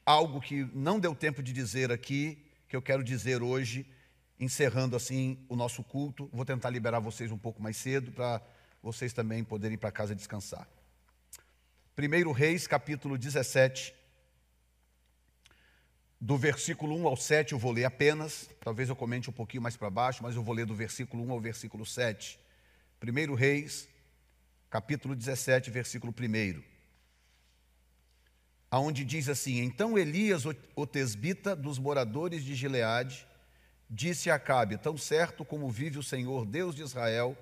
Algo que não deu tempo de dizer aqui, que eu quero dizer hoje, encerrando assim o nosso culto. Vou tentar liberar vocês um pouco mais cedo, para vocês também poderem ir para casa descansar. 1 Reis, capítulo 17, do versículo 1 ao 7, eu vou ler apenas. Talvez eu comente um pouquinho mais para baixo, mas eu vou ler do versículo 1 ao versículo 7. 1 Reis, capítulo 17, versículo 1. Aonde diz assim: Então Elias, o tesbita dos moradores de Gileade, disse a Acabe: Tão certo como vive o Senhor, Deus de Israel,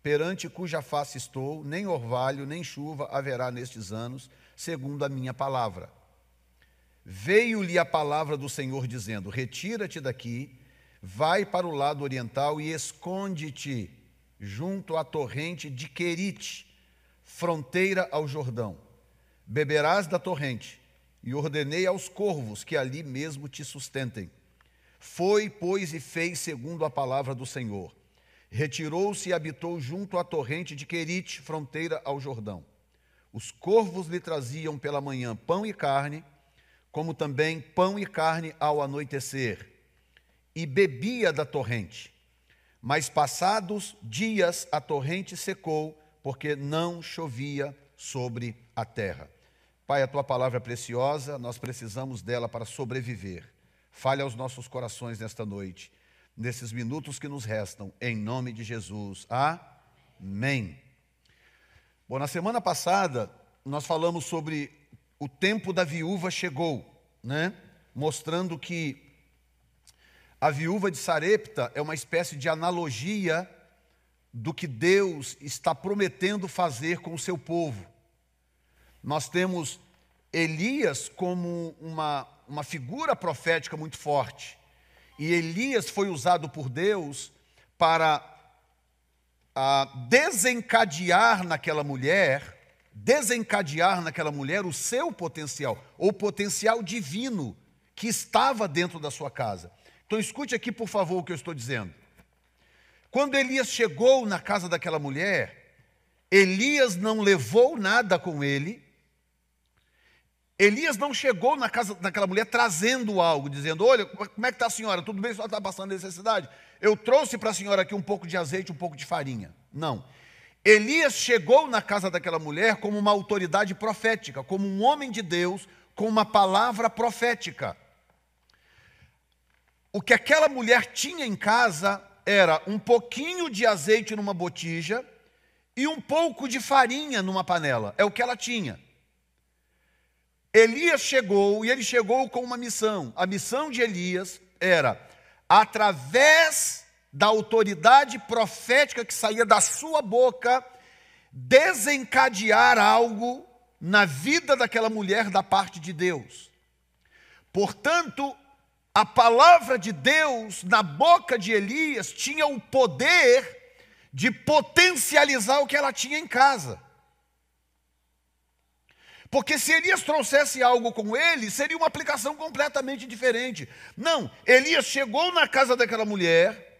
perante cuja face estou, nem orvalho, nem chuva haverá nestes anos, segundo a minha palavra. Veio-lhe a palavra do Senhor, dizendo: Retira-te daqui, vai para o lado oriental e esconde-te junto à torrente de Querite, fronteira ao Jordão. Beberás da torrente, e ordenei aos corvos que ali mesmo te sustentem. Foi, pois, e fez segundo a palavra do Senhor. Retirou-se e habitou junto à torrente de Querite, fronteira ao Jordão. Os corvos lhe traziam pela manhã pão e carne, como também pão e carne ao anoitecer. E bebia da torrente. Mas passados dias a torrente secou, porque não chovia sobre a terra. Pai, a Tua palavra é preciosa, nós precisamos dela para sobreviver. Fale aos nossos corações nesta noite, nesses minutos que nos restam, em nome de Jesus. Amém. Bom, na semana passada, nós falamos sobre o tempo da viúva chegou, né? Mostrando que a viúva de Sarepta é uma espécie de analogia do que Deus está prometendo fazer com o seu povo. Nós temos Elias como uma figura profética muito forte. E Elias foi usado por Deus para desencadear naquela mulher o seu potencial, ou potencial divino que estava dentro da sua casa. Então escute aqui, por favor, o que eu estou dizendo. Quando Elias chegou na casa daquela mulher, Elias não levou nada com ele. Elias não chegou na casa daquela mulher trazendo algo, dizendo: olha, como é que está a senhora? Tudo bem, a senhora está passando necessidade? Eu trouxe para a senhora aqui um pouco de azeite, um pouco de farinha. Não. Elias chegou na casa daquela mulher como uma autoridade profética, como um homem de Deus, com uma palavra profética. O que aquela mulher tinha em casa era um pouquinho de azeite numa botija e um pouco de farinha numa panela. É o que ela tinha. Elias chegou, e ele chegou com uma missão. A missão de Elias era, através da autoridade profética que saía da sua boca, desencadear algo na vida daquela mulher da parte de Deus. Portanto, a palavra de Deus na boca de Elias tinha o poder de potencializar o que ela tinha em casa. Porque se Elias trouxesse algo com ele, seria uma aplicação completamente diferente. Não, Elias chegou na casa daquela mulher.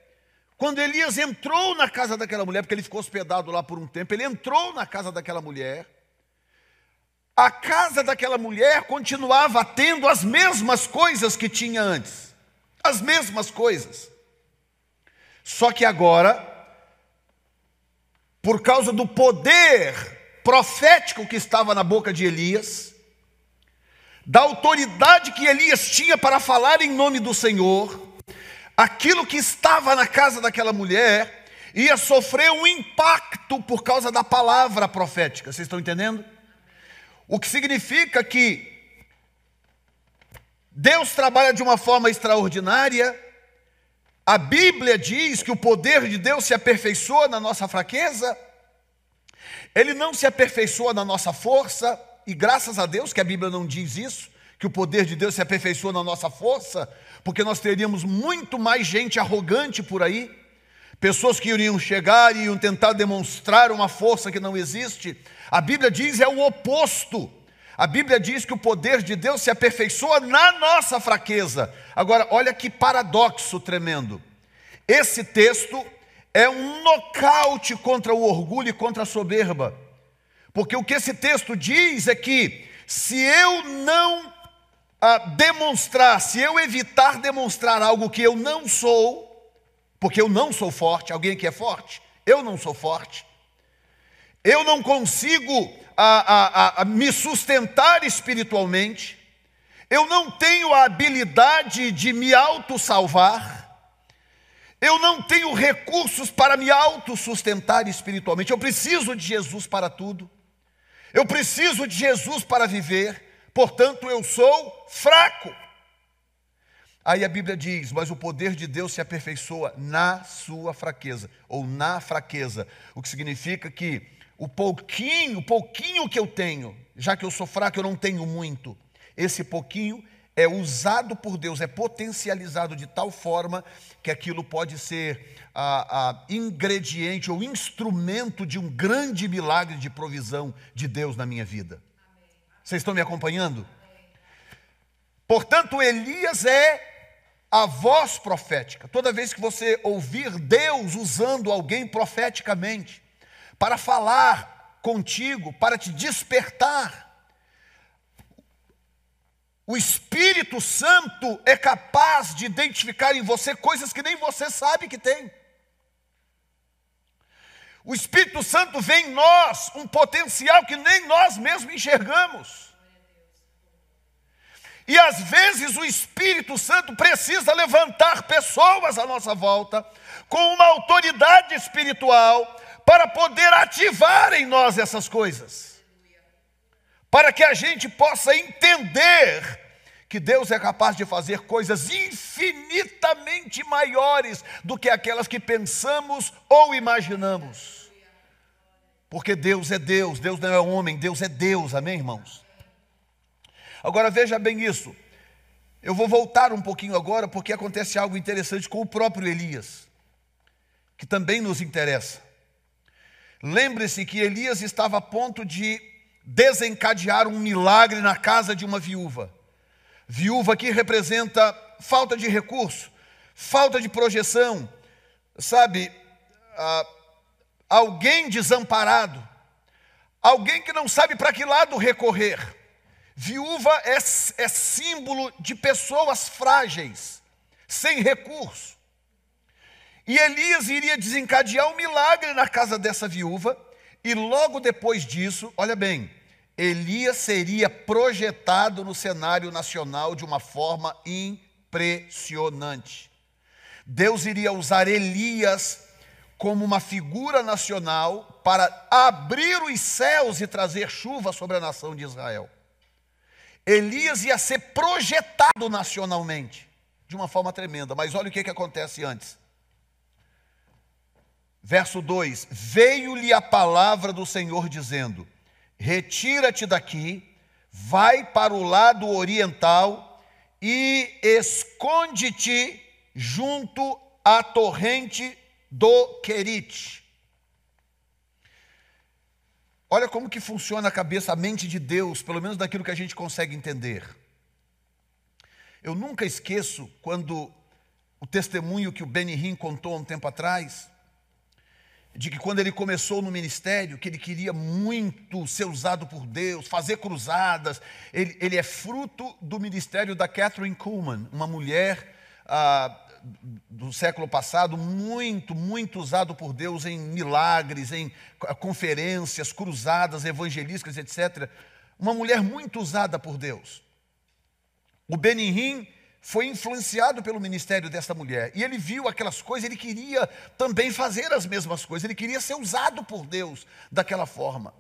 Quando Elias entrou na casa daquela mulher, porque ele ficou hospedado lá por um tempo, ele entrou na casa daquela mulher. A casa daquela mulher continuava tendo as mesmas coisas que tinha antes. As mesmas coisas. Só que agora, por causa do poder profético que estava na boca de Elias, da autoridade que Elias tinha para falar em nome do Senhor, aquilo que estava na casa daquela mulher ia sofrer um impacto por causa da palavra profética. Vocês estão entendendo? O que significa que Deus trabalha de uma forma extraordinária. A Bíblia diz que o poder de Deus se aperfeiçoa na nossa fraqueza. Ele não se aperfeiçoa na nossa força, e graças a Deus que a Bíblia não diz isso, que o poder de Deus se aperfeiçoa na nossa força, porque nós teríamos muito mais gente arrogante por aí, pessoas que iriam chegar e iam tentar demonstrar uma força que não existe. A Bíblia diz é o oposto. A Bíblia diz que o poder de Deus se aperfeiçoa na nossa fraqueza. Agora, olha que paradoxo tremendo. Esse texto é um nocaute contra o orgulho e contra a soberba. Porque o que esse texto diz é que se eu não demonstrar, se eu evitar demonstrar algo que eu não sou, porque eu não sou forte, alguém aqui é forte? Eu não sou forte. Eu não consigo me sustentar espiritualmente. Eu não tenho a habilidade de me autossalvar. Eu não tenho recursos para me autossustentar espiritualmente. Eu preciso de Jesus para tudo. Eu preciso de Jesus para viver. Portanto, eu sou fraco. Aí a Bíblia diz, mas o poder de Deus se aperfeiçoa na sua fraqueza, ou na fraqueza. O que significa que o pouquinho que eu tenho, já que eu sou fraco, eu não tenho muito. Esse pouquinho é usado por Deus, é potencializado de tal forma que aquilo pode ser ingrediente ou instrumento de um grande milagre de provisão de Deus na minha vida. Vocês estão me acompanhando? Portanto, Elias é a voz profética. Toda vez que você ouvir Deus usando alguém profeticamente para falar contigo, para te despertar, o Espírito Santo é capaz de identificar em você coisas que nem você sabe que tem. O Espírito Santo vê em nós um potencial que nem nós mesmos enxergamos. E às vezes o Espírito Santo precisa levantar pessoas à nossa volta com uma autoridade espiritual para poder ativar em nós essas coisas. Para que a gente possa entender que Deus é capaz de fazer coisas infinitamente maiores do que aquelas que pensamos ou imaginamos. Porque Deus é Deus, Deus não é homem, Deus é Deus, amém, irmãos? Agora veja bem isso, eu vou voltar um pouquinho agora porque acontece algo interessante com o próprio Elias, que também nos interessa. Lembre-se que Elias estava a ponto de desencadear um milagre na casa de uma viúva. Viúva aqui representa falta de recurso, falta de projeção, sabe? Alguém desamparado, alguém que não sabe para que lado recorrer. Viúva é símbolo de pessoas frágeis, sem recurso. E Elias iria desencadear um milagre na casa dessa viúva, e logo depois disso, olha bem, Elias seria projetado no cenário nacional de uma forma impressionante. Deus iria usar Elias como uma figura nacional para abrir os céus e trazer chuva sobre a nação de Israel. Elias ia ser projetado nacionalmente, de uma forma tremenda. Mas olha o que acontece antes. Verso 2, veio-lhe a palavra do Senhor dizendo, retira-te daqui, vai para o lado oriental e esconde-te junto à torrente do Querite. Olha como que funciona a cabeça, a mente de Deus, pelo menos daquilo que a gente consegue entender. Eu nunca esqueço quando o testemunho que o Benny Hinn contou há um tempo atrás, de que quando ele começou no ministério, que ele queria muito ser usado por Deus, fazer cruzadas. Ele é fruto do ministério da Kathryn Kuhlman, uma mulher do século passado, muito usado por Deus em milagres, em conferências, cruzadas, evangelísticas, etc. Uma mulher muito usada por Deus. O Benny Hinn foi influenciado pelo ministério dessa mulher, e ele viu aquelas coisas, ele queria também fazer as mesmas coisas, ele queria ser usado por Deus daquela forma,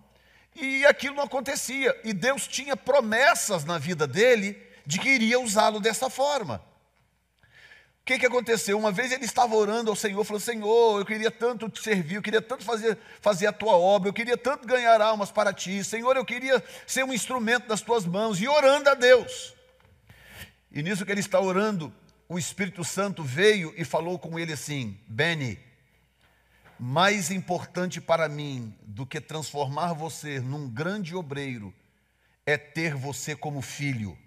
e aquilo não acontecia, e Deus tinha promessas na vida dele, de que iria usá-lo dessa forma. O que aconteceu? Uma vez ele estava orando ao Senhor, falou, Senhor, eu queria tanto te servir, eu queria tanto fazer a tua obra, eu queria tanto ganhar almas para ti, Senhor, eu queria ser um instrumento das tuas mãos, e orando a Deus. E nisso que ele está orando, o Espírito Santo veio e falou com ele assim, Benny, mais importante para mim do que transformar você num grande obreiro, é ter você como filho.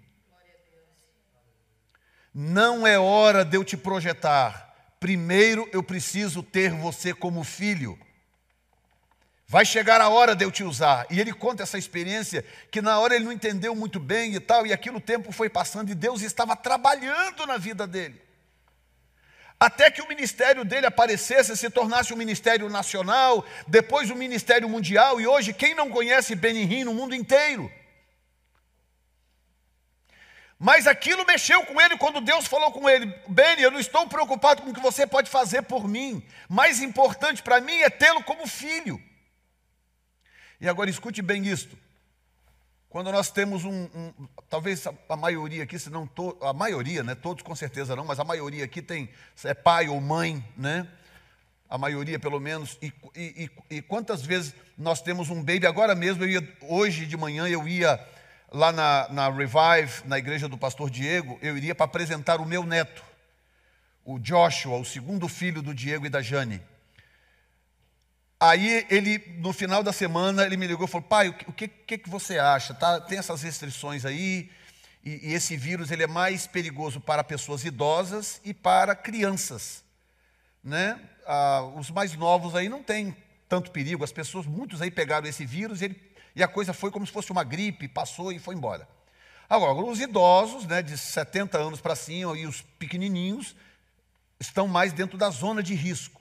Não é hora de eu te projetar primeiro eu preciso ter você como filho. Vai chegar a hora de eu te usar. E ele conta essa experiência que na hora ele não entendeu muito bem e tal, e aquilo o tempo foi passando e Deus estava trabalhando na vida dele. Até que o ministério dele aparecesse, se tornasse um ministério nacional, depois um ministério mundial, e hoje quem não conhece Benny Hinn no mundo inteiro? Mas aquilo mexeu com ele quando Deus falou com ele: Benny, eu não estou preocupado com o que você pode fazer por mim, mais importante para mim é tê-lo como filho. E agora escute bem isto. Quando nós temos talvez a maioria aqui, se não a maioria, né? Todos com certeza não, mas a maioria aqui é pai ou mãe, né? A maioria pelo menos. E quantas vezes nós temos um baby? Agora mesmo, hoje de manhã eu ia lá na Revive, na igreja do pastor Diego, eu iria para apresentar o meu neto, o Joshua, o segundo filho do Diego e da Jane. Aí ele, no final da semana, ele me ligou e falou: pai, o que você acha? Tem essas restrições aí, e esse vírus ele é mais perigoso para pessoas idosas e para crianças, né? Os mais novos aí não tem tanto perigo, muitos aí pegaram esse vírus e a coisa foi como se fosse uma gripe, passou e foi embora. Agora, os idosos, né, de 70 anos para cima e os pequenininhos estão mais dentro da zona de risco.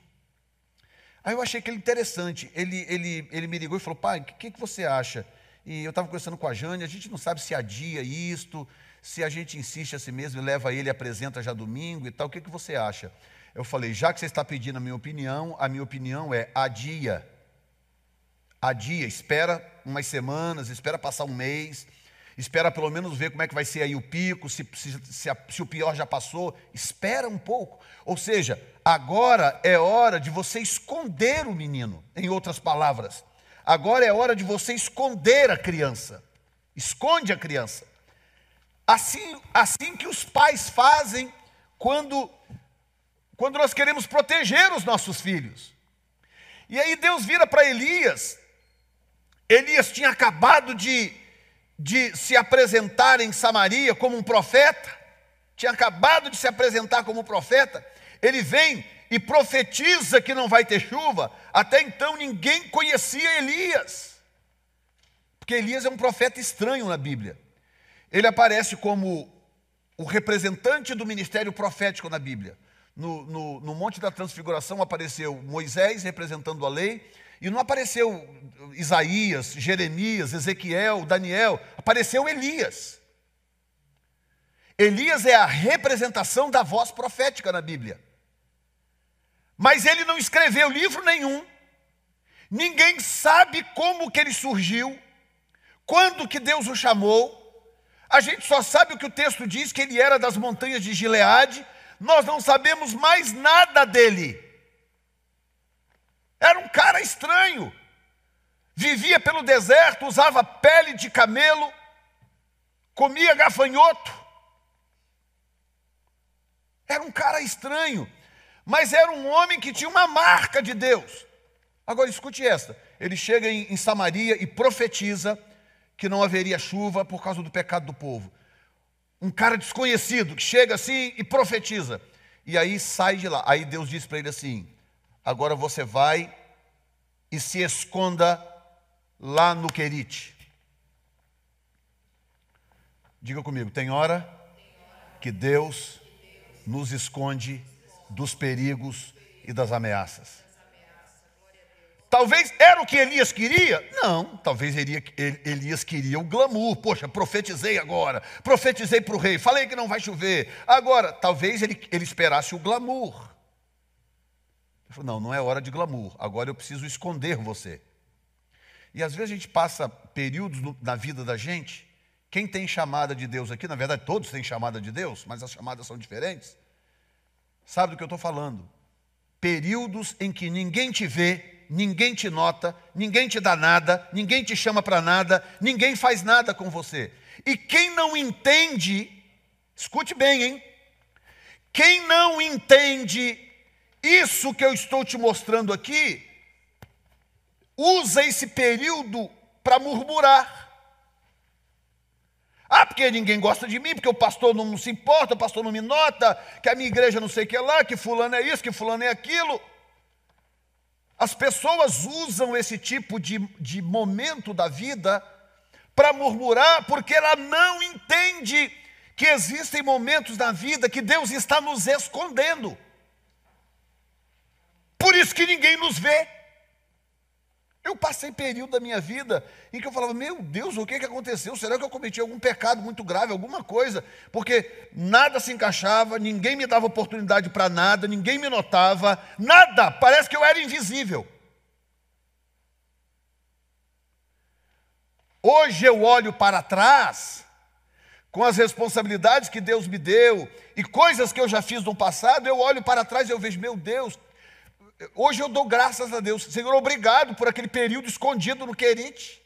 Aí eu achei aquilo interessante, ele me ligou e falou: pai, o que você acha? E eu estava conversando com a Jane, a gente não sabe se adia isto, se a gente insiste assim mesmo e leva ele e apresenta já domingo e tal, o que você acha? Eu falei: já que você está pedindo a minha opinião é adia, espera umas semanas, espera passar um mês, espera pelo menos ver como é que vai ser aí o pico, se o pior já passou, espera um pouco. Ou seja, agora é hora de você esconder o menino, em outras palavras. Agora é hora de você esconder a criança. Esconde a criança. Assim que os pais fazem quando nós queremos proteger os nossos filhos. E aí Deus vira para Elias. Elias tinha acabado de se apresentar em Samaria como um profeta, tinha acabado de se apresentar como profeta, ele vem e profetiza que não vai ter chuva. Até então ninguém conhecia Elias, porque Elias é um profeta estranho na Bíblia. Ele aparece como o representante do ministério profético na Bíblia. No Monte da Transfiguração apareceu Moisés representando a lei, e não apareceu Isaías, Jeremias, Ezequiel, Daniel, apareceu Elias. Elias é a representação da voz profética na Bíblia. Mas ele não escreveu livro nenhum. Ninguém sabe como que ele surgiu, quando que Deus o chamou. A gente só sabe o que o texto diz, que ele era das montanhas de Gileade. Nós não sabemos mais nada dele. Era um cara estranho. Vivia pelo deserto, usava pele de camelo, comia gafanhoto. Era um cara estranho, mas era um homem que tinha uma marca de Deus. Agora escute esta: ele chega em Samaria e profetiza que não haveria chuva por causa do pecado do povo. Um cara desconhecido que chega assim e profetiza. E aí sai de lá. Aí Deus diz para ele assim: agora você vai e se esconda lá no Querite. Diga comigo: tem hora que Deus nos esconde dos perigos e das ameaças. Talvez era o que Elias queria? Não, talvez Elias queria o glamour. Poxa, profetizei agora, profetizei para o rei, falei que não vai chover. Agora, talvez ele esperasse o glamour. Ele falou: não é hora de glamour, agora eu preciso esconder você. E às vezes a gente passa períodos na vida da gente. Quem tem chamada de Deus aqui, na verdade todos têm chamada de Deus, mas as chamadas são diferentes. Sabe do que eu estou falando? Períodos em que ninguém te vê, ninguém te nota, ninguém te dá nada, ninguém te chama para nada, ninguém faz nada com você. E quem não entende, escute bem, hein? Quem não entende isso que eu estou te mostrando aqui, usa esse período para murmurar. Ah, porque ninguém gosta de mim, porque o pastor não se importa, o pastor não me nota, que a minha igreja não sei o que lá, que fulano é isso, que fulano é aquilo. As pessoas usam esse tipo de momento da vida para murmurar, porque ela não entende que existem momentos na vida que Deus está nos escondendo. Por isso que ninguém nos vê. Eu passei período da minha vida em que eu falava, meu Deus, o que aconteceu? Será que eu cometi algum pecado muito grave, alguma coisa? Porque nada se encaixava, ninguém me dava oportunidade para nada, ninguém me notava, nada, parece que eu era invisível. Hoje eu olho para trás, com as responsabilidades que Deus me deu e coisas que eu já fiz no passado, eu olho para trás e eu vejo, meu Deus, hoje eu dou graças a Deus. Senhor, obrigado por aquele período escondido no Querite.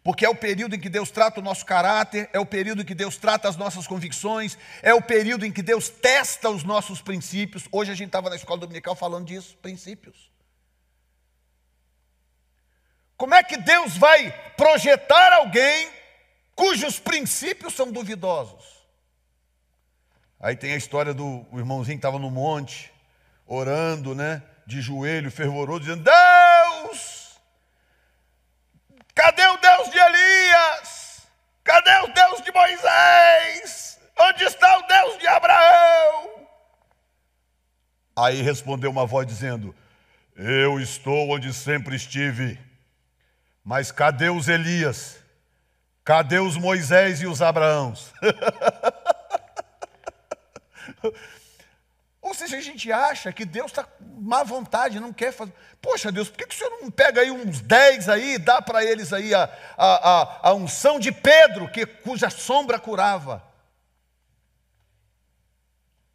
Porque é o período em que Deus trata o nosso caráter, é o período em que Deus trata as nossas convicções, é o período em que Deus testa os nossos princípios. Hoje a gente estava na escola dominical falando disso, princípios. Como é que Deus vai projetar alguém cujos princípios são duvidosos? Aí tem a história do irmãozinho que estava no monte, orando, né, de joelho, fervoroso, dizendo, Deus, cadê o Deus de Elias? Cadê o Deus de Moisés? Onde está o Deus de Abraão? Aí respondeu uma voz dizendo, eu estou onde sempre estive, mas cadê os Elias? Cadê os Moisés e os Abraãos? Ou seja, a gente acha que Deus está com má vontade, não quer fazer. Poxa, Deus, por que o Senhor não pega aí uns 10 aí, dá para eles aí a unção de Pedro, cuja sombra curava?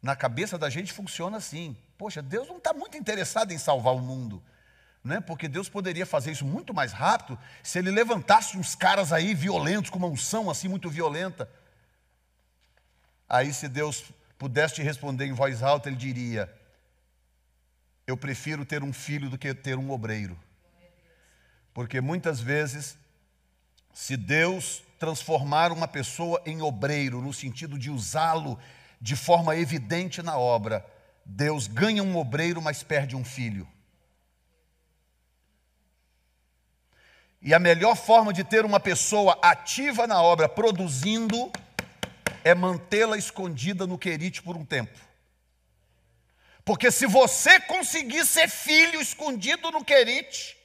Na cabeça da gente funciona assim. Poxa, Deus não está muito interessado em salvar o mundo, né? Porque Deus poderia fazer isso muito mais rápido se Ele levantasse uns caras aí violentos, com uma unção assim muito violenta. Aí se Deus pudesse te responder em voz alta, Ele diria, eu prefiro ter um filho do que ter um obreiro. Porque muitas vezes, se Deus transformar uma pessoa em obreiro, no sentido de usá-lo de forma evidente na obra, Deus ganha um obreiro, mas perde um filho. E a melhor forma de ter uma pessoa ativa na obra, produzindo, é mantê-la escondida no Querite por um tempo. Porque se você conseguir ser filho escondido no Querite,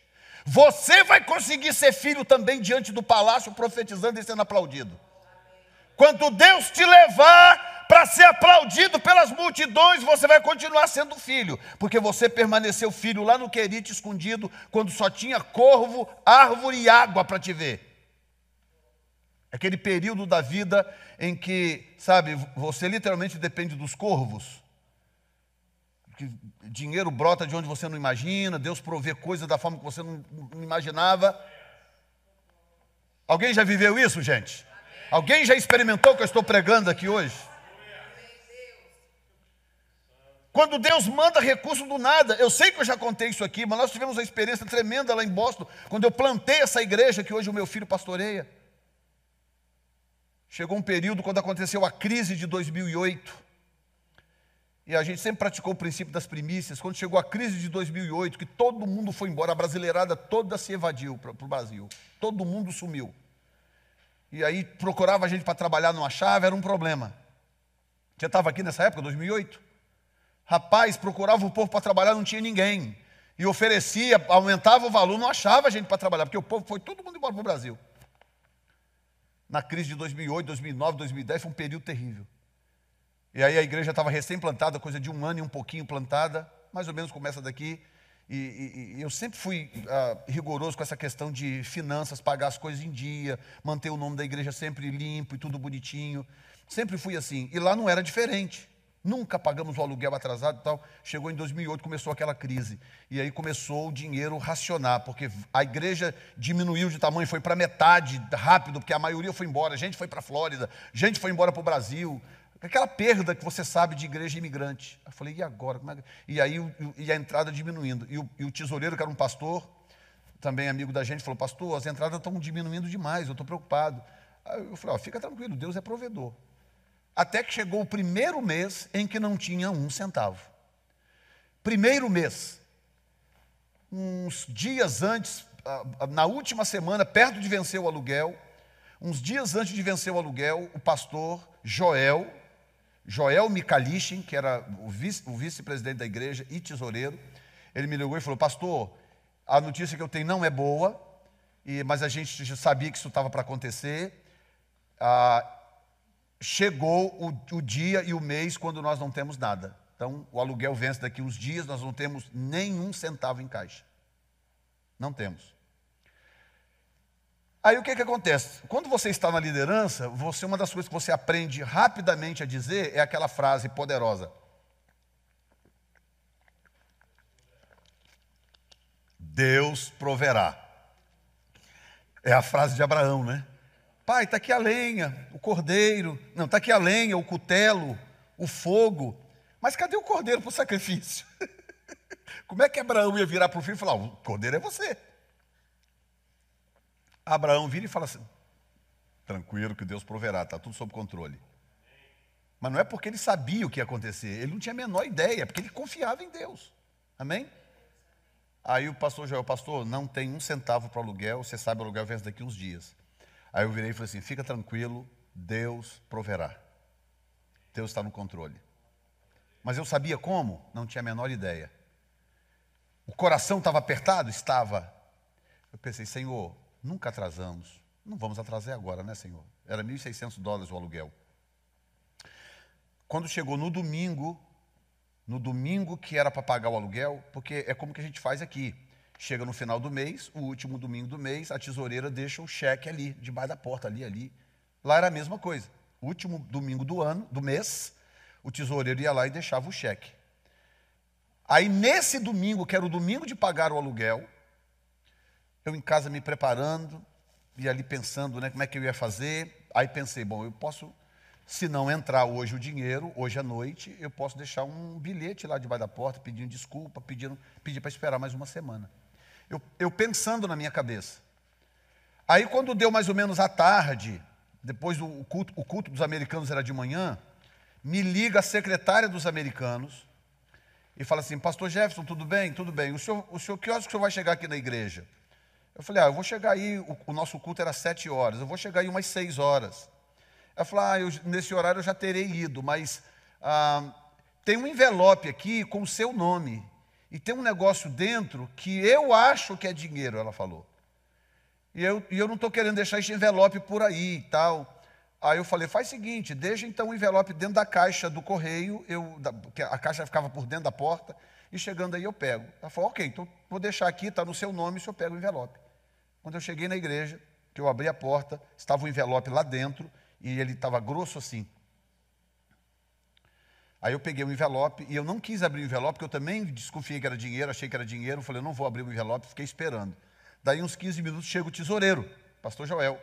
você vai conseguir ser filho também diante do palácio, profetizando e sendo aplaudido. Quando Deus te levar para ser aplaudido pelas multidões, você vai continuar sendo filho, porque você permaneceu filho lá no Querite escondido, quando só tinha corvo, árvore e água para te ver. Aquele período da vida em que, sabe, você literalmente depende dos corvos. Que dinheiro brota de onde você não imagina, Deus provê coisas da forma que você não imaginava. Alguém já viveu isso, gente? Alguém já experimentou o que eu estou pregando aqui hoje? Quando Deus manda recurso do nada, eu sei que eu já contei isso aqui, mas nós tivemos uma experiência tremenda lá em Boston, quando eu plantei essa igreja que hoje o meu filho pastoreia. Chegou um período quando aconteceu a crise de 2008, e a gente sempre praticou o princípio das primícias. Quando chegou a crise de 2008, que todo mundo foi embora, a brasileirada toda se evadiu para o Brasil, todo mundo sumiu. E aí procurava a gente para trabalhar, não achava, era um problema. Você estava aqui nessa época, 2008? Rapaz, procurava o povo para trabalhar, não tinha ninguém. E oferecia, aumentava o valor, não achava gente para trabalhar, porque o povo foi todo mundo embora para o Brasil. Na crise de 2008, 2009, 2010, foi um período terrível. E aí a igreja estava recém-plantada, coisa de 1 ano e um pouquinho plantada, mais ou menos começa daqui. E eu sempre fui rigoroso com essa questão de finanças, pagar as coisas em dia, manter o nome da igreja sempre limpo e tudo bonitinho. Sempre fui assim. E lá não era diferente. Nunca pagamos o aluguel atrasado e tal. Chegou em 2008, começou aquela crise. E aí começou o dinheiro racionar, porque a igreja diminuiu de tamanho, foi para metade rápido, porque a maioria foi embora. Gente foi para a Flórida, gente foi embora para o Brasil. Aquela perda que você sabe de igreja imigrante. Eu falei, e agora? E aí e a entrada diminuindo. E o tesoureiro, que era um pastor, também amigo da gente, falou, pastor, as entradas estão diminuindo demais, eu estou preocupado. Aí eu falei, fica tranquilo, Deus é provedor. Até que chegou o primeiro mês em que não tinha um centavo. Primeiro mês, uns dias antes, na última semana, perto de vencer o aluguel, uns dias antes de vencer o aluguel, o pastor Joel Michalichin, que era o vice-presidente da igreja e tesoureiro, ele me ligou e falou, pastor, a notícia que eu tenho não é boa, mas a gente já sabia que isso estava para acontecer. Chegou o dia e o mês quando nós não temos nada. Então, o aluguel vence daqui uns dias, nós não temos nenhum centavo em caixa. Não temos. Aí o que acontece? Quando você está na liderança, uma das coisas que você aprende rapidamente a dizer é aquela frase poderosa. Deus proverá. É a frase de Abraão, né? Pai, está aqui a lenha, o cordeiro. Não, está aqui a lenha, o cutelo, o fogo. Mas cadê o cordeiro para o sacrifício? Como é que Abraão ia virar para o filho e falar, o cordeiro é você? Abraão vira e fala assim, tranquilo que Deus proverá, está tudo sob controle. Mas não é porque ele sabia o que ia acontecer, ele não tinha a menor ideia, porque ele confiava em Deus. Amém? Aí o pastor Joel, pastor, não tem um centavo para aluguel, você sabe, o aluguel vence daqui uns dias. Aí eu virei e falei assim, fica tranquilo, Deus proverá. Deus está no controle. Mas eu sabia como? Não tinha a menor ideia. O coração estava apertado? Estava. Eu pensei, Senhor, nunca atrasamos. Não vamos atrasar agora, né, Senhor? Era $1.600 o aluguel. Quando chegou no domingo que era para pagar o aluguel, porque é como que a gente faz aqui. Chega no final do mês, o último domingo do mês, a tesoureira deixa o cheque ali, debaixo da porta, ali. Lá era a mesma coisa. O último domingo do mês, o tesoureiro ia lá e deixava o cheque. Aí nesse domingo, que era o domingo de pagar o aluguel, eu em casa me preparando, e ali pensando, né, como é que eu ia fazer. Aí pensei, bom, eu posso, se não entrar hoje o dinheiro, hoje à noite, eu posso deixar um bilhete lá debaixo da porta, pedindo desculpa, pedir para esperar mais uma semana. Eu pensando na minha cabeça. Aí quando deu mais ou menos à tarde, depois o culto dos americanos era de manhã, me liga a secretária dos americanos e fala assim, pastor Jefferson, tudo bem? Tudo bem. O senhor, que horas que o senhor vai chegar aqui na igreja? Eu falei, eu vou chegar aí, o nosso culto era 7 horas, eu vou chegar aí umas 6 horas. Ela falou, nesse horário eu já terei ido, mas tem um envelope aqui com o seu nome, e tem um negócio dentro que eu acho que é dinheiro, ela falou. E eu não estou querendo deixar esse envelope por aí e tal. Aí eu falei, faz o seguinte, deixa então o envelope dentro da caixa do correio, porque a caixa ficava por dentro da porta, e chegando aí eu pego. Ela falou, ok, então vou deixar aqui, está no seu nome, o senhor pega o envelope. Quando eu cheguei na igreja, que eu abri a porta, estava o envelope lá dentro, e ele estava grosso assim. Aí eu peguei o envelope, e eu não quis abrir o envelope, porque eu também desconfiei que era dinheiro, achei que era dinheiro, falei, eu não vou abrir o envelope, fiquei esperando. Daí uns 15 minutos chega o tesoureiro, pastor Joel.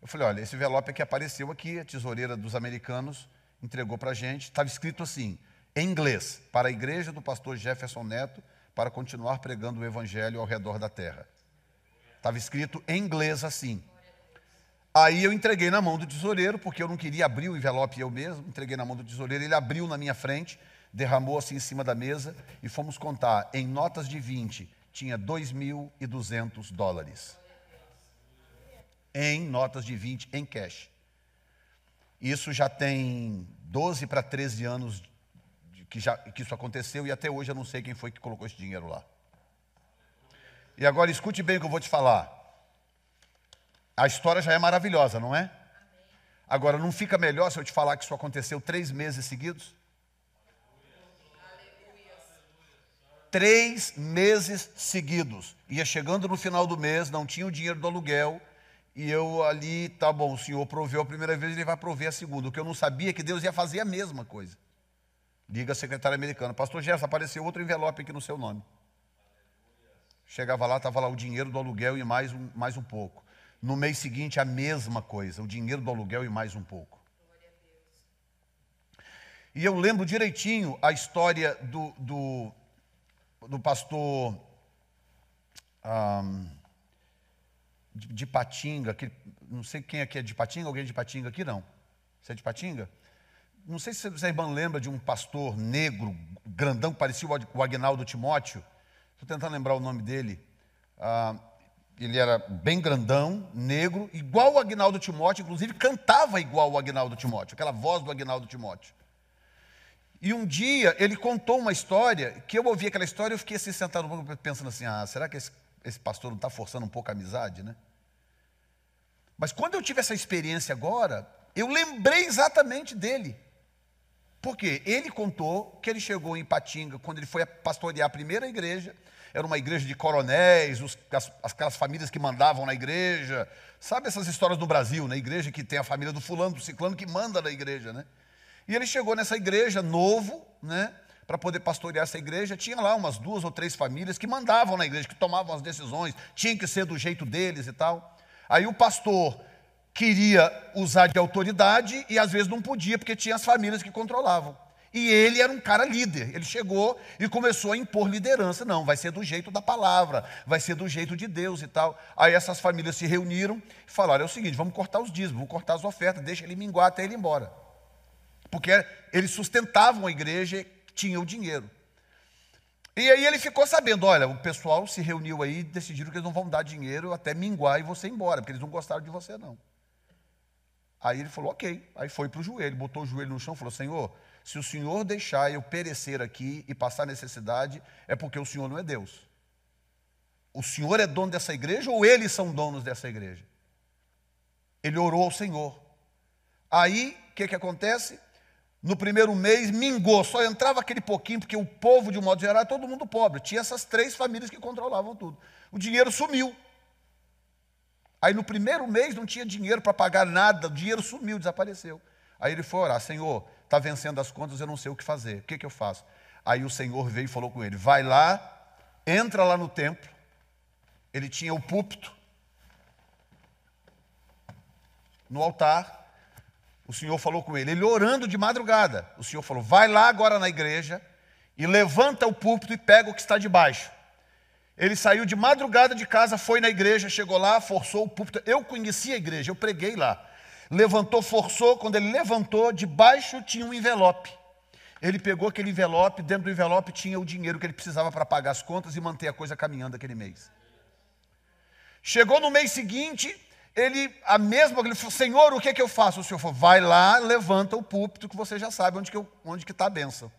Eu falei, olha, esse envelope que apareceu aqui, a tesoureira dos americanos entregou para a gente, estava escrito assim, em inglês, para a igreja do pastor Jefferson Neto, para continuar pregando o evangelho ao redor da terra. Estava escrito em inglês assim. Aí eu entreguei na mão do tesoureiro, porque eu não queria abrir o envelope eu mesmo, entreguei na mão do tesoureiro, ele abriu na minha frente, derramou assim em cima da mesa, e fomos contar, em notas de 20, tinha $2.200. Em notas de 20, em cash. Isso já tem 12 para 13 anos que isso aconteceu, e até hoje eu não sei quem foi que colocou esse dinheiro lá. E agora escute bem o que eu vou te falar. A história já é maravilhosa, não é? Agora, não fica melhor se eu te falar que isso aconteceu 3 meses seguidos? 3 meses seguidos. Ia chegando no final do mês, não tinha o dinheiro do aluguel, e eu ali, tá bom, o senhor proveu a primeira vez, ele vai prover a segunda. O que eu não sabia é que Deus ia fazer a mesma coisa. Liga a secretária americana, pastor Gerson, apareceu outro envelope aqui no seu nome. Chegava lá, estava lá o dinheiro do aluguel e mais um pouco. No mês seguinte, a mesma coisa, o dinheiro do aluguel e mais um pouco. E eu lembro direitinho a história do de Patinga, não sei quem aqui é de Patinga, alguém é de Patinga aqui não? Você é de Patinga? Não sei se a irmã lembra de um pastor negro, grandão, que parecia o Aguinaldo Timóteo. Estou tentando lembrar o nome dele. Ele era bem grandão, negro, igual o Aguinaldo Timóteo, inclusive cantava igual o Aguinaldo Timóteo, aquela voz do Aguinaldo Timóteo. E um dia ele contou uma história, que eu ouvi aquela história e eu fiquei assim sentado pensando assim, será que esse pastor não está forçando um pouco a amizade, né? Mas quando eu tive essa experiência agora, eu lembrei exatamente dele. Por quê? Ele contou que ele chegou em Patinga, quando ele foi pastorear a primeira igreja, era uma igreja de coronéis, aquelas famílias que mandavam na igreja. Sabe essas histórias do Brasil, na igreja que tem a família do fulano, do ciclano, que manda na igreja, né? E ele chegou nessa igreja novo, né, para poder pastorear essa igreja. Tinha lá umas 2 ou 3 famílias que mandavam na igreja, que tomavam as decisões, tinha que ser do jeito deles e tal. Aí o pastor queria usar de autoridade e às vezes não podia, porque tinha as famílias que controlavam. E ele era um cara líder, ele chegou e começou a impor liderança. Não, vai ser do jeito da palavra, vai ser do jeito de Deus e tal. Aí essas famílias se reuniram e falaram, é o seguinte, vamos cortar os dízimos, vamos cortar as ofertas, deixa ele minguar até ele ir embora. Porque eles sustentavam a igreja e tinham o dinheiro. E aí ele ficou sabendo, olha, o pessoal se reuniu aí e decidiram que eles não vão dar dinheiro até minguar e você ir embora, porque eles não gostaram de você não. Aí ele falou, ok. Aí foi para o joelho, botou o joelho no chão e falou, Senhor, se o Senhor deixar eu perecer aqui e passar necessidade, é porque o Senhor não é Deus. O Senhor é dono dessa igreja ou eles são donos dessa igreja? Ele orou ao Senhor. Aí, o que acontece? No primeiro mês, mingou, só entrava aquele pouquinho, porque o povo, de um modo geral, era todo mundo pobre. Tinha essas 3 famílias que controlavam tudo. O dinheiro sumiu. Aí no primeiro mês não tinha dinheiro para pagar nada, o dinheiro sumiu, desapareceu. Aí ele foi orar, Senhor, está vencendo as contas, eu não sei o que fazer, o que eu faço? Aí o Senhor veio e falou com ele, vai lá, entra lá no templo, ele tinha o púlpito, no altar, o Senhor falou com ele orando de madrugada, o Senhor falou, vai lá agora na igreja e levanta o púlpito e pega o que está debaixo. Ele saiu de madrugada de casa, foi na igreja, chegou lá, forçou o púlpito. Eu conheci a igreja, eu preguei lá. Levantou, forçou, quando ele levantou, debaixo tinha um envelope. Ele pegou aquele envelope, dentro do envelope tinha o dinheiro que ele precisava para pagar as contas e manter a coisa caminhando aquele mês. Chegou no mês seguinte, ele falou, Senhor, o que eu faço? O Senhor falou, vai lá, levanta o púlpito, que você já sabe onde que está a bênção.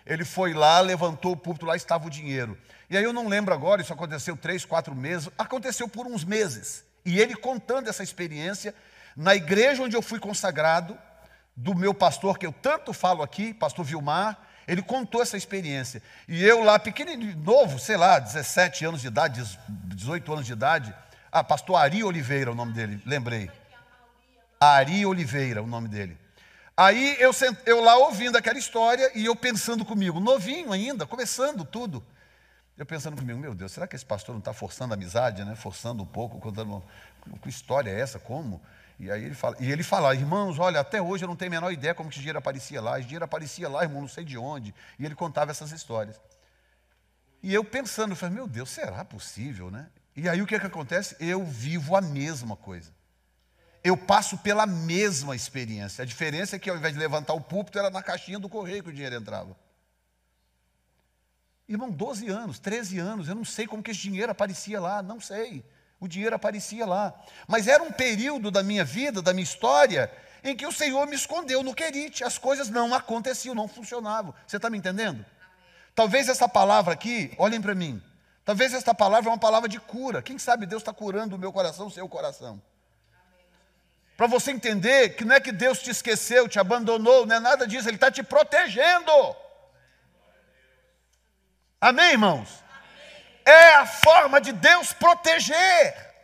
Ele foi lá, levantou o púlpito, lá estava o dinheiro. E aí eu não lembro agora, isso aconteceu 3, 4 meses, aconteceu por uns meses. E ele contando essa experiência, na igreja onde eu fui consagrado, do meu pastor, que eu tanto falo aqui, pastor Vilmar, ele contou essa experiência. E eu lá, pequenininho, novo, sei lá, 17 anos de idade, 18 anos de idade, pastor Ari Oliveira, o nome dele, lembrei. Ari Oliveira, o nome dele. Aí eu lá ouvindo aquela história e eu pensando comigo, novinho ainda, começando tudo. Eu pensando comigo, meu Deus, será que esse pastor não está forçando a amizade, né? Forçando um pouco, contando, que história é essa, como? E aí ele fala, irmãos, olha, até hoje eu não tenho a menor ideia como que esse dinheiro aparecia lá. Esse dinheiro aparecia lá, irmão, não sei de onde. E ele contava essas histórias. E eu pensando, eu falei, meu Deus, será possível, né? E aí o que acontece? Eu vivo a mesma coisa. Eu passo pela mesma experiência. A diferença é que ao invés de levantar o púlpito, era na caixinha do correio que o dinheiro entrava. Irmão, 12 anos, 13 anos, eu não sei como que esse dinheiro aparecia lá, não sei. O dinheiro aparecia lá. Mas era um período da minha vida, da minha história, em que o Senhor me escondeu no querite. As coisas não aconteciam, não funcionavam. Você está me entendendo? Amém. Talvez essa palavra aqui, olhem para mim, talvez essa palavra é uma palavra de cura. Quem sabe Deus está curando o meu coração, o seu coração. Para você entender que não é que Deus te esqueceu, te abandonou, não é nada disso, Ele está te protegendo. Amém, irmãos? Amém. É a forma de Deus proteger.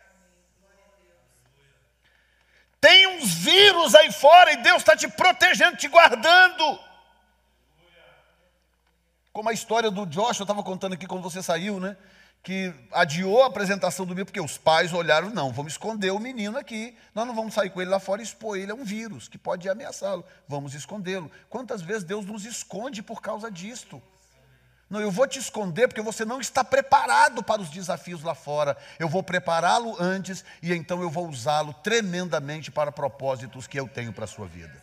Tem uns vírus aí fora e Deus está te protegendo, te guardando. Como a história do Joshua, eu estava contando aqui quando você saiu, né? Que adiou a apresentação do menino, porque os pais olharam, não, vamos esconder o menino aqui, nós não vamos sair com ele lá fora e expor ele a um vírus, que pode ameaçá-lo, vamos escondê-lo. Quantas vezes Deus nos esconde por causa disto? Não, eu vou te esconder porque você não está preparado para os desafios lá fora. Eu vou prepará-lo antes e então eu vou usá-lo tremendamente para propósitos que eu tenho para a sua vida.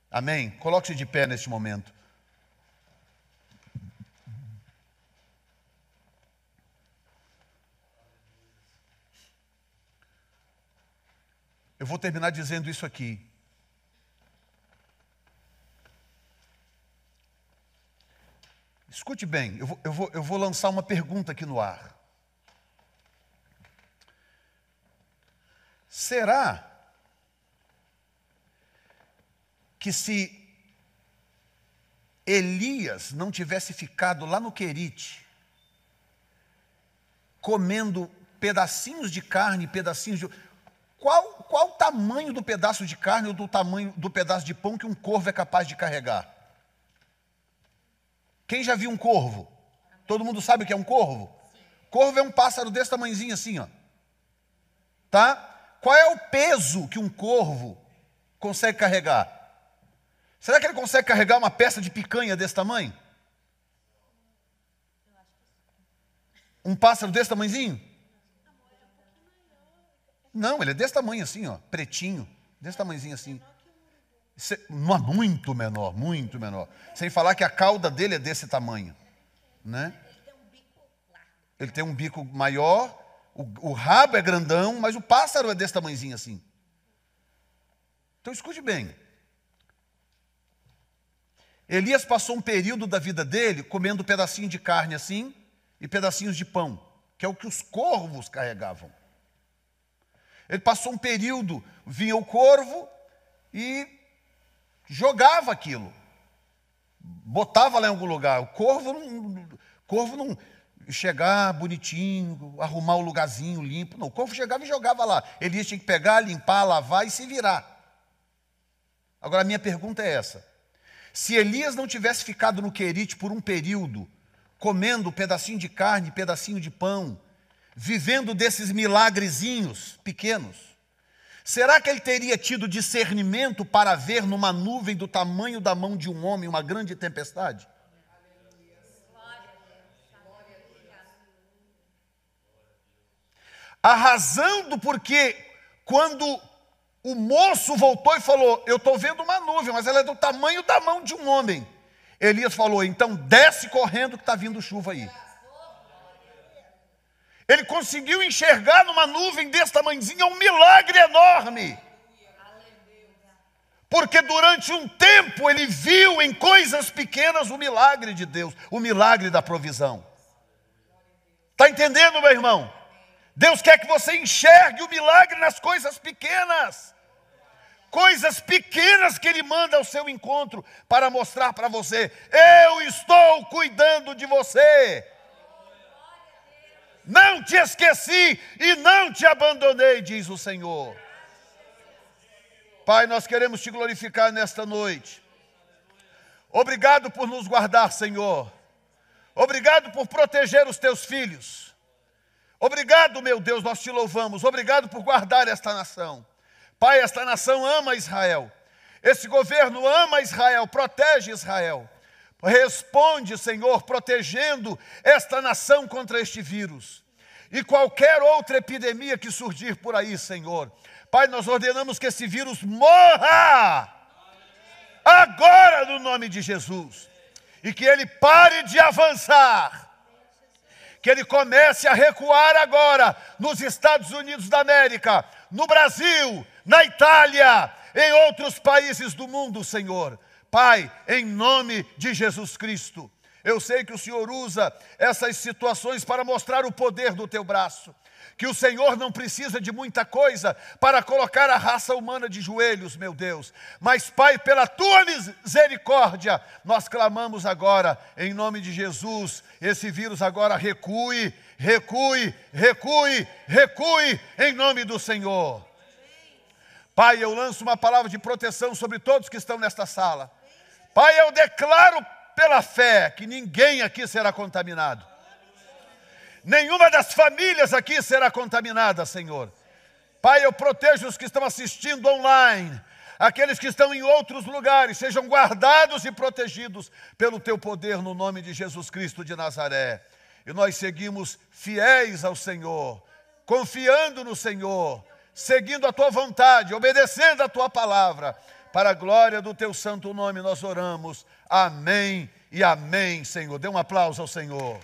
Amém? Coloque-se de pé neste momento. Eu vou terminar dizendo isso aqui. Escute bem, eu vou lançar uma pergunta aqui no ar. Será que se Elias não tivesse ficado lá no Querite, comendo pedacinhos de carne, pedacinhos de... Qual o tamanho do pedaço de carne ou do tamanho do pedaço de pão que um corvo é capaz de carregar? Quem já viu um corvo? Todo mundo sabe o que é um corvo? Corvo é um pássaro desse tamanhozinho assim, ó. Tá? Qual é o peso que um corvo consegue carregar? Será que ele consegue carregar uma peça de picanha desse tamanho? Um pássaro desse tamanhozinho? Não, ele é desse tamanho assim, ó, pretinho, desse tamanhozinho assim. Muito menor, muito menor. Sem falar que a cauda dele é desse tamanho, né? Ele tem um bico maior, o rabo é grandão, mas o pássaro é desse tamanhozinho assim. Então escute bem. Elias passou um período da vida dele comendo pedacinho de carne assim e pedacinhos de pão, que é o que os corvos carregavam. Ele passou um período, vinha o corvo e jogava aquilo, botava lá em algum lugar. O corvo não chegar bonitinho, arrumar o lugarzinho limpo. Não, o corvo chegava e jogava lá. Elias tinha que pegar, limpar, lavar e se virar. Agora a minha pergunta é essa: se Elias não tivesse ficado no Querite por um período, comendo pedacinho de carne, pedacinho de pão, vivendo desses milagrezinhos pequenos, será que ele teria tido discernimento para ver numa nuvem do tamanho da mão de um homem uma grande tempestade? A razão do porquê, quando o moço voltou e falou, eu estou vendo uma nuvem, mas ela é do tamanho da mão de um homem. Elias falou, então desce correndo que está vindo chuva aí. Ele conseguiu enxergar numa nuvem desse tamanhozinho um milagre enorme. Porque durante um tempo ele viu em coisas pequenas o milagre de Deus, o milagre da provisão. Está entendendo, meu irmão? Deus quer que você enxergue o milagre nas coisas pequenas. Coisas pequenas que Ele manda ao seu encontro para mostrar para você, eu estou cuidando de você. Não te esqueci e não te abandonei, diz o Senhor. Pai, nós queremos te glorificar nesta noite. Obrigado por nos guardar, Senhor. Obrigado por proteger os teus filhos. Obrigado, meu Deus, nós te louvamos. Obrigado por guardar esta nação. Pai, esta nação ama Israel. Esse governo ama Israel, protege Israel. Responde, Senhor, protegendo esta nação contra este vírus. E qualquer outra epidemia que surgir por aí, Senhor. Pai, nós ordenamos que esse vírus morra. Agora, no nome de Jesus. E que ele pare de avançar. Que ele comece a recuar agora nos Estados Unidos da América, no Brasil, na Itália, em outros países do mundo, Senhor. Pai, em nome de Jesus Cristo, eu sei que o Senhor usa essas situações para mostrar o poder do teu braço, que o Senhor não precisa de muita coisa para colocar a raça humana de joelhos, meu Deus. Mas, Pai, pela tua misericórdia, nós clamamos agora, em nome de Jesus, esse vírus agora recue, recue, recue, recue, em nome do Senhor. Pai, eu lanço uma palavra de proteção sobre todos que estão nesta sala. Pai, eu declaro pela fé que ninguém aqui será contaminado. Nenhuma das famílias aqui será contaminada, Senhor. Pai, eu protejo os que estão assistindo online. Aqueles que estão em outros lugares sejam guardados e protegidos pelo teu poder no nome de Jesus Cristo de Nazaré. E nós seguimos fiéis ao Senhor, confiando no Senhor, seguindo a tua vontade, obedecendo a tua palavra. Para a glória do teu santo nome nós oramos. Amém e amém, Senhor. Dê um aplauso ao Senhor.